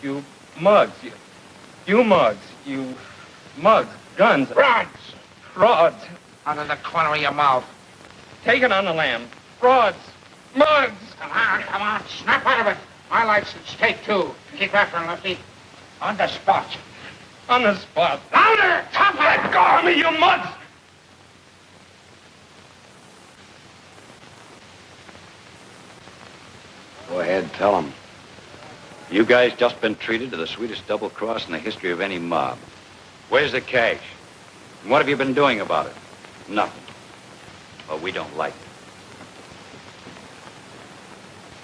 Speaker 12: You mugs. You mugs. You mugs. Guns.
Speaker 5: Rods.
Speaker 12: Rods.
Speaker 5: Out of the corner of your mouth.
Speaker 12: Taken on the lam. Rods. Mugs.
Speaker 5: Come on. Snap out of it. My life's at stake, too. Keep after him, Lefty. On the spot.
Speaker 12: On the spot.
Speaker 5: Louder! Top it!
Speaker 12: Let go of me, you mugs!
Speaker 15: Go ahead, tell them. You guys just been treated to the sweetest double cross in the history of any mob. Where's the cash? And what have you been doing about it? Nothing. Well, we don't like it.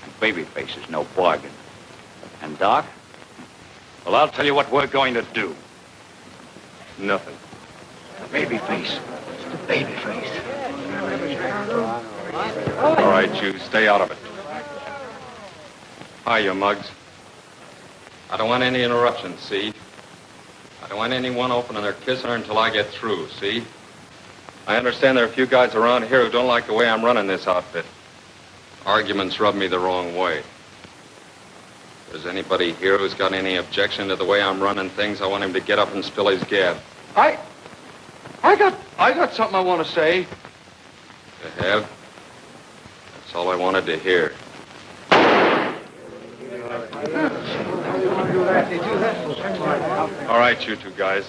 Speaker 15: And Babyface is no bargain. And Doc? Well, I'll tell you what we're going to do.
Speaker 12: Nothing.
Speaker 15: Babyface. Babyface.
Speaker 12: All right, you stay out of it. Hi, you mugs. I don't want any interruptions, see? I don't want anyone opening their kisser until I get through, see? I understand there are a few guys around here who don't like the way I'm running this outfit. Arguments rub me the wrong way. If there's anybody here who's got any objection to the way I'm running things, I want him to get up and spill his gab.
Speaker 11: I got something I want to say.
Speaker 12: You have? That's all I wanted to hear. All right, you two guys.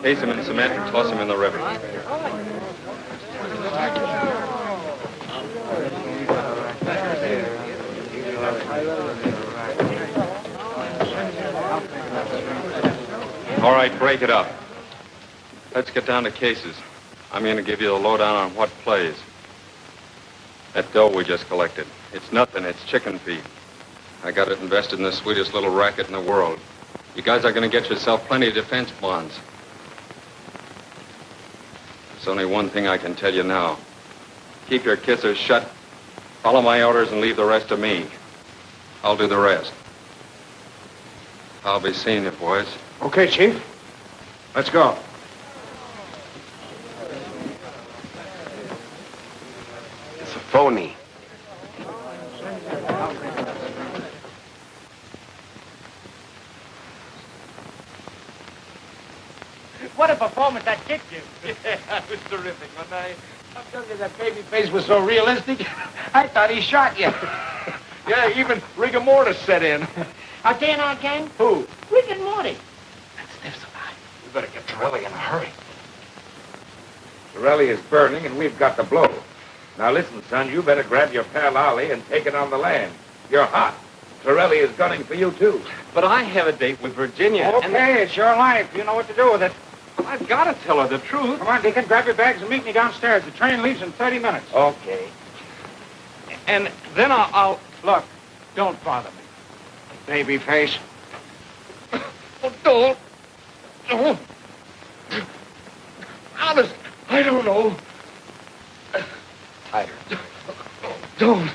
Speaker 12: Case him in cement and toss him in the river. All right, break it up. Let's get down to cases. I'm going to give you the lowdown on what plays. That dough we just collected. It's nothing. It's chicken feed. I got it invested in the sweetest little racket in the world. You guys are going to get yourself plenty of defense bonds. There's only one thing I can tell you now. Keep your kissers shut, follow my orders, and leave the rest to me. I'll do the rest. I'll be seeing you, boys.
Speaker 5: Okay, Chief. Let's go.
Speaker 17: It's a phony.
Speaker 5: What a performance that kid gave. Yeah, that was terrific, wasn't I? I'm telling you, that Babyface was so realistic, I thought he shot you.
Speaker 11: Yeah, even rigor mortis set in.
Speaker 9: Out there in our gang?
Speaker 11: Who?
Speaker 9: Rick and Morty.
Speaker 1: We better get Torelli in a hurry.
Speaker 3: Torelli is burning, and we've got to blow. Now listen, son, you better grab your pal Ollie and take it on the land. You're hot. Torelli is gunning for you, too.
Speaker 12: But I have a date with Virginia.
Speaker 5: Okay, it's your life. You know what to do with it.
Speaker 12: I've got to tell her the truth.
Speaker 5: Come on, Deacon, grab your bags and meet me downstairs. The train leaves in 30 minutes.
Speaker 3: Okay.
Speaker 12: And then I'll...
Speaker 5: Look, don't bother me. Babyface.
Speaker 11: Oh, don't. Honest, I don't know.
Speaker 17: Tighter.
Speaker 11: Don't.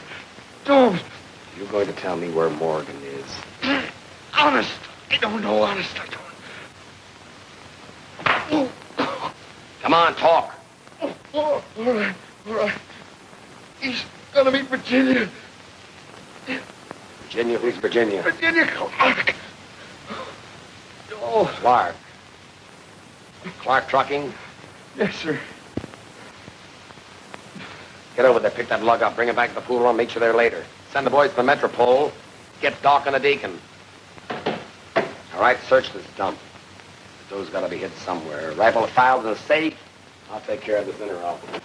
Speaker 17: You're going to tell me where Morgan is.
Speaker 11: Honest, I don't know. Honest, I don't.
Speaker 17: Come on, talk.
Speaker 11: All right. He's gonna be Virginia.
Speaker 17: Virginia? Who's Virginia?
Speaker 11: Virginia Clark. Oh.
Speaker 17: Clark. Clark Trucking?
Speaker 11: Yes, sir.
Speaker 17: Get over there, pick that lug up, bring it back to the pool room, meet you there later. Send the boys to the Metropole. Get Doc and the Deacon. All right, search this dump. The dough's got to be hid somewhere. Rifle the files in the safe. I'll take care of this inner office.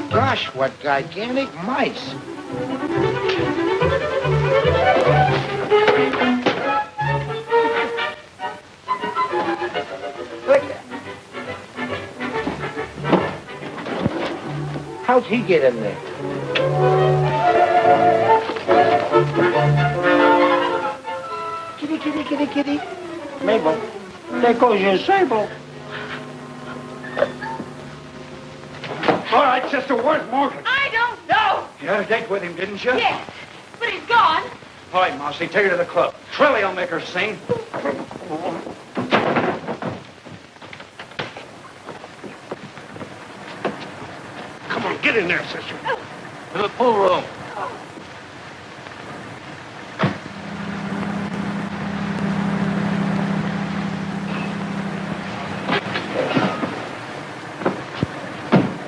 Speaker 10: Gosh, what gigantic mice. Look at How'd he get in there? Kitty. Mabel, there goes your sable.
Speaker 5: All right, sister, where's Morgan?
Speaker 6: I don't know.
Speaker 5: You had a date with him, didn't you?
Speaker 6: Yes, but he's gone.
Speaker 5: All right, Mousy, take her to the club. Trilly will make her sing.
Speaker 13: Come on, get in there, sister.
Speaker 5: To the pool room.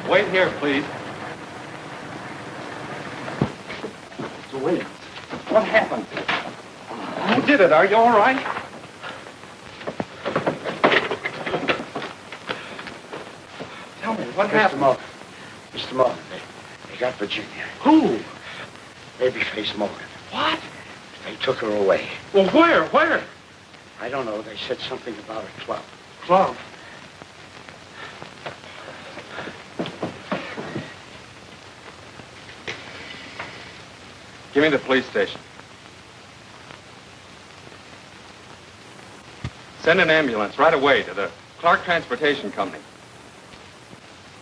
Speaker 5: Wait here, please.
Speaker 3: So wait.
Speaker 5: What happened? Who did it? Are you all right? Tell me, what happened?
Speaker 10: Mr. Morgan, they got Virginia.
Speaker 5: Who?
Speaker 10: Babyface Morgan.
Speaker 5: What?
Speaker 10: They took her away.
Speaker 5: Well, where? Where?
Speaker 10: I don't know. They said something about a club.
Speaker 5: Club.
Speaker 12: Give me the police station. Send an ambulance right away to the Clark Transportation Company.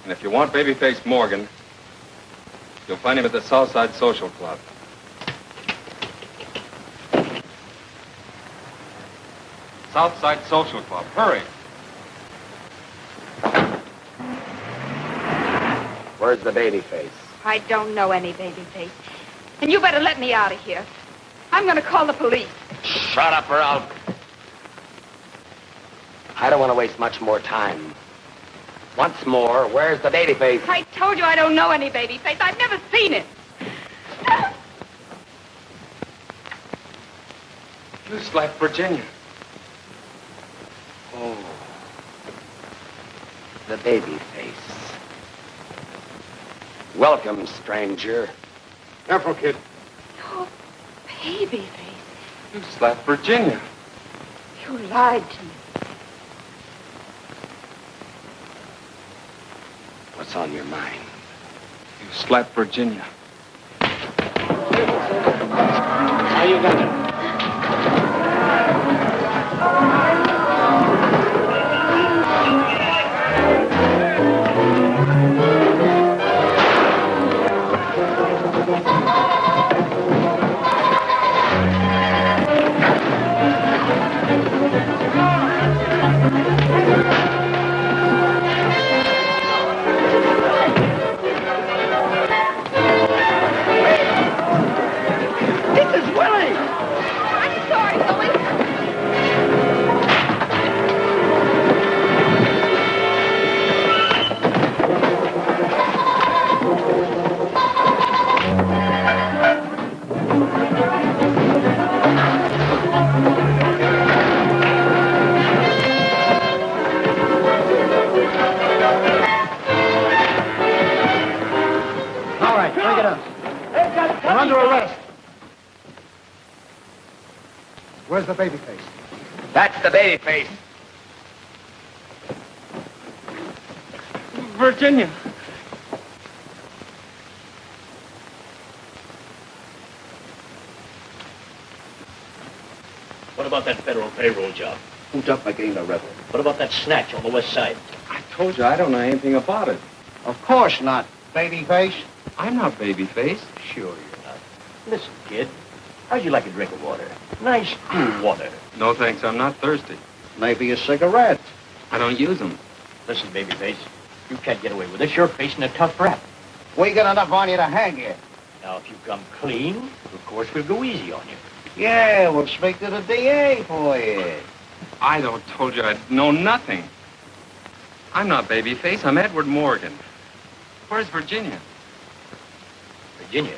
Speaker 12: And if you want Babyface Morgan, you'll find him at the Southside Social Club. Southside Social Club. Hurry.
Speaker 17: Where's the Babyface?
Speaker 6: I don't know any Babyface. And you better let me out of here. I'm going to call the police.
Speaker 17: Shut up or I'll... I don't want to waste much more time. Once more, where's the Babyface?
Speaker 6: I told you I don't know any Babyface. I've never seen it.
Speaker 12: You slapped Virginia.
Speaker 17: Oh. The Babyface. Welcome, stranger.
Speaker 13: Careful, kid.
Speaker 6: Oh, Babyface.
Speaker 12: You slapped Virginia.
Speaker 6: You lied to me.
Speaker 17: What's on your mind?
Speaker 12: You slapped Virginia.
Speaker 13: How you got it?
Speaker 5: Where's the Babyface?
Speaker 17: That's the Babyface.
Speaker 12: Virginia.
Speaker 18: What about that federal payroll job?
Speaker 3: Who dumped my getting the rebel?
Speaker 18: What about that snatch on the west side?
Speaker 12: I told you I don't know anything about it.
Speaker 10: Of course not, Babyface.
Speaker 12: I'm not Babyface.
Speaker 18: Sure you're not. Listen, kid. How'd you like a drink of water? Nice, cool water.
Speaker 12: No, thanks. I'm not thirsty.
Speaker 16: Maybe a cigarette.
Speaker 12: I don't use them.
Speaker 18: Listen, Babyface. You can't get away with this. You're facing a tough rap.
Speaker 16: We got enough on you to hang you.
Speaker 18: Now, if you come clean, of course we'll go easy on you.
Speaker 16: Yeah, we'll speak to the DA for you.
Speaker 12: I don't told you I know nothing. I'm not Babyface. I'm Edward Morgan. Where's Virginia?
Speaker 18: Virginia?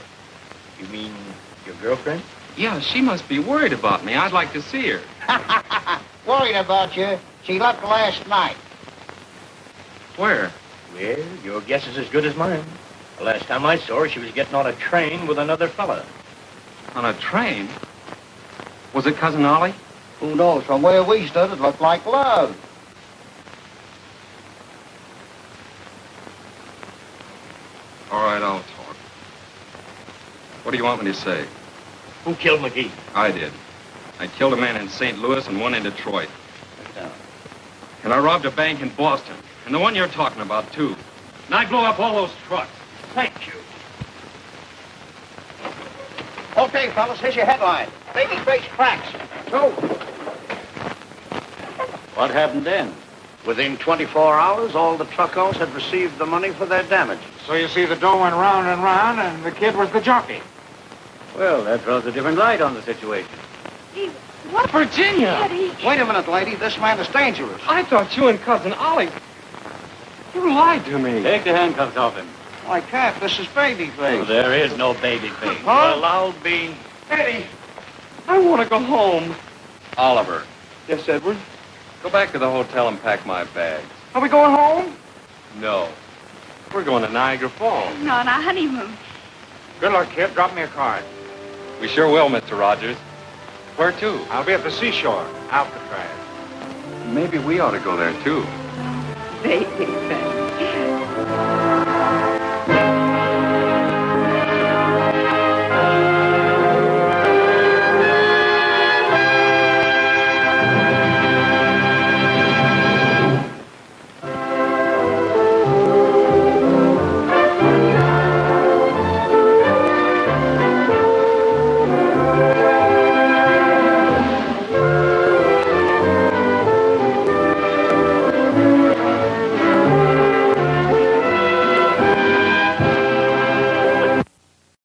Speaker 18: You mean your girlfriend?
Speaker 12: Yeah, she must be worried about me. I'd like to see her.
Speaker 16: Worried about you. She left last night.
Speaker 12: Where?
Speaker 18: Well, your guess is as good as mine. The last time I saw her, she was getting on a train with another fella.
Speaker 12: On a train? Was it Cousin Ollie?
Speaker 16: Who knows? From where we stood, it looked like love.
Speaker 12: All right, I'll talk. What do you want me to say?
Speaker 18: Who killed McGee?
Speaker 12: I did. I killed a man in St. Louis and one in Detroit. And I robbed a bank in Boston. And the one you're talking about, too. And I blew up all those trucks.
Speaker 18: Thank you.
Speaker 16: Okay, fellas, here's your headline. Babyface cracks. Go. What happened then? Within 24 hours, all the truck owners had received the money for their damages.
Speaker 5: So you see, the dough went round and round, and the kid was the jockey.
Speaker 15: Well, that throws a different light on the situation.
Speaker 6: What?
Speaker 12: Virginia!
Speaker 6: Eddie.
Speaker 16: Wait a minute, lady. This man is dangerous.
Speaker 12: I thought you and Cousin Ollie... You lied to me.
Speaker 15: Take the handcuffs off him.
Speaker 16: I can't. This is Babyface.
Speaker 18: Oh, there is no Babyface.
Speaker 12: Huh?
Speaker 18: Well, I'll be...
Speaker 12: Eddie, I want to go home.
Speaker 3: Oliver,
Speaker 12: Yes, Edward?
Speaker 3: go back to the hotel and pack my bags.
Speaker 12: Are we going home?
Speaker 3: No.
Speaker 12: We're going to Niagara Falls.
Speaker 6: No, on our honeymoon.
Speaker 5: Good luck, kid. Drop me a card.
Speaker 3: We sure will, Mr. Rogers. Where to?
Speaker 5: I'll be at the seashore, Alcatraz.
Speaker 12: Maybe we ought to go there, too.
Speaker 6: Baby face.